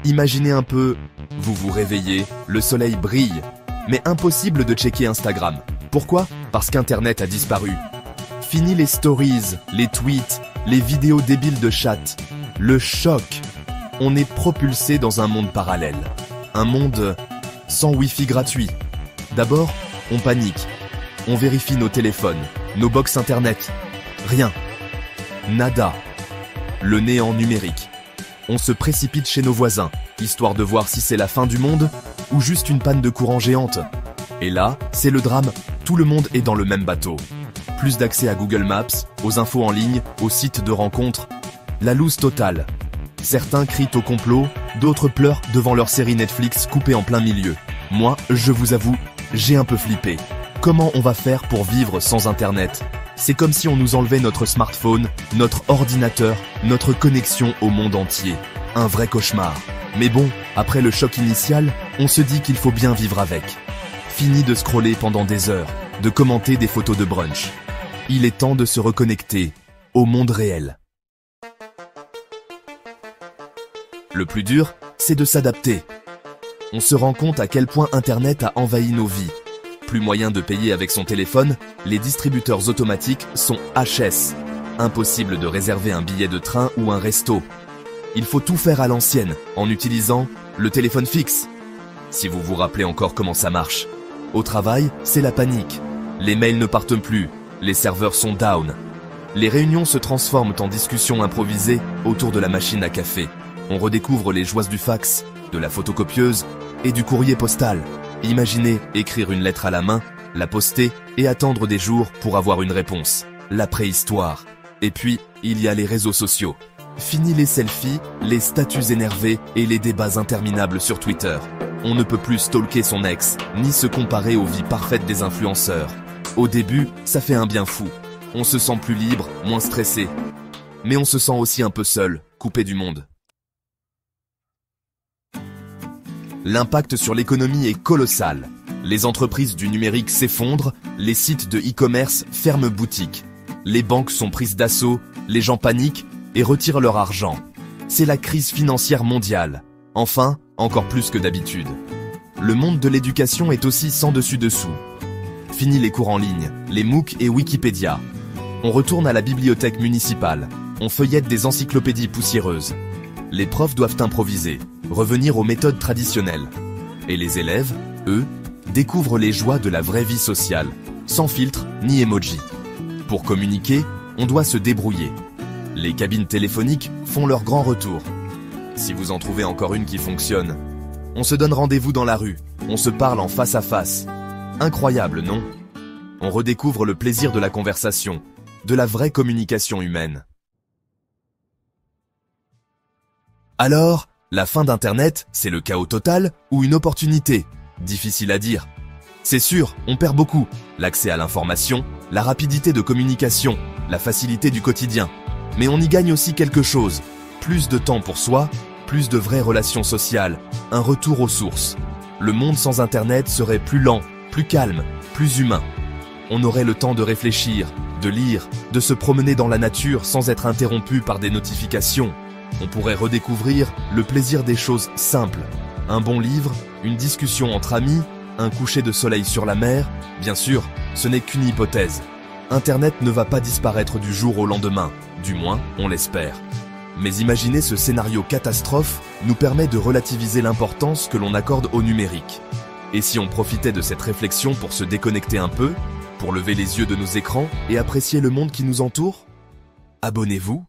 Imaginez un peu, vous vous réveillez, le soleil brille, mais impossible de checker Instagram. Pourquoi? Parce qu'Internet a disparu. Fini les stories, les tweets, les vidéos débiles de chat. Le choc. On est propulsé dans un monde parallèle. Un monde sans Wi-Fi gratuit. D'abord, on panique. On vérifie nos téléphones, nos box Internet. Rien. Nada. Le néant numérique. On se précipite chez nos voisins, histoire de voir si c'est la fin du monde ou juste une panne de courant géante. Et là, c'est le drame, tout le monde est dans le même bateau. Plus d'accès à Google Maps, aux infos en ligne, aux sites de rencontres. La loose totale. Certains crient au complot, d'autres pleurent devant leur série Netflix coupée en plein milieu. Moi, je vous avoue, j'ai un peu flippé. Comment on va faire pour vivre sans Internet? C'est comme si on nous enlevait notre smartphone, notre ordinateur, notre connexion au monde entier. Un vrai cauchemar. Mais bon, après le choc initial, on se dit qu'il faut bien vivre avec. Fini de scroller pendant des heures, de commenter des photos de brunch. Il est temps de se reconnecter au monde réel. Le plus dur, c'est de s'adapter. On se rend compte à quel point Internet a envahi nos vies. Plus moyen de payer avec son téléphone, les distributeurs automatiques sont HS. Impossible de réserver un billet de train ou un resto. Il faut tout faire à l'ancienne, en utilisant le téléphone fixe. Si vous vous rappelez encore comment ça marche. Au travail, c'est la panique. Les mails ne partent plus, les serveurs sont down. Les réunions se transforment en discussions improvisées autour de la machine à café. On redécouvre les joies du fax, de la photocopieuse et du courrier postal. Imaginez écrire une lettre à la main, la poster et attendre des jours pour avoir une réponse. La préhistoire. Et puis, il y a les réseaux sociaux. Fini les selfies, les statuts énervés et les débats interminables sur Twitter. On ne peut plus stalker son ex, ni se comparer aux vies parfaites des influenceurs. Au début, ça fait un bien fou. On se sent plus libre, moins stressé. Mais on se sent aussi un peu seul, coupé du monde. L'impact sur l'économie est colossal. Les entreprises du numérique s'effondrent, les sites de e-commerce ferment boutique. Les banques sont prises d'assaut, les gens paniquent et retirent leur argent. C'est la crise financière mondiale. Enfin, encore plus que d'habitude. Le monde de l'éducation est aussi sans dessus-dessous. Fini les cours en ligne, les MOOC et Wikipédia. On retourne à la bibliothèque municipale. On feuillette des encyclopédies poussiéreuses. Les profs doivent improviser, revenir aux méthodes traditionnelles. Et les élèves, eux, découvrent les joies de la vraie vie sociale, sans filtre ni emoji. Pour communiquer, on doit se débrouiller. Les cabines téléphoniques font leur grand retour. Si vous en trouvez encore une qui fonctionne, on se donne rendez-vous dans la rue, on se parle en face à face. Incroyable, non? On redécouvre le plaisir de la conversation, de la vraie communication humaine. Alors, la fin d'Internet, c'est le chaos total ou une opportunité? Difficile à dire. C'est sûr, on perd beaucoup. L'accès à l'information, la rapidité de communication, la facilité du quotidien. Mais on y gagne aussi quelque chose. Plus de temps pour soi, plus de vraies relations sociales, un retour aux sources. Le monde sans Internet serait plus lent, plus calme, plus humain. On aurait le temps de réfléchir, de lire, de se promener dans la nature sans être interrompu par des notifications. On pourrait redécouvrir le plaisir des choses simples. Un bon livre, une discussion entre amis, un coucher de soleil sur la mer. Bien sûr, ce n'est qu'une hypothèse. Internet ne va pas disparaître du jour au lendemain, du moins, on l'espère. Mais imaginer ce scénario catastrophe nous permet de relativiser l'importance que l'on accorde au numérique. Et si on profitait de cette réflexion pour se déconnecter un peu, pour lever les yeux de nos écrans et apprécier le monde qui nous entoure? Abonnez-vous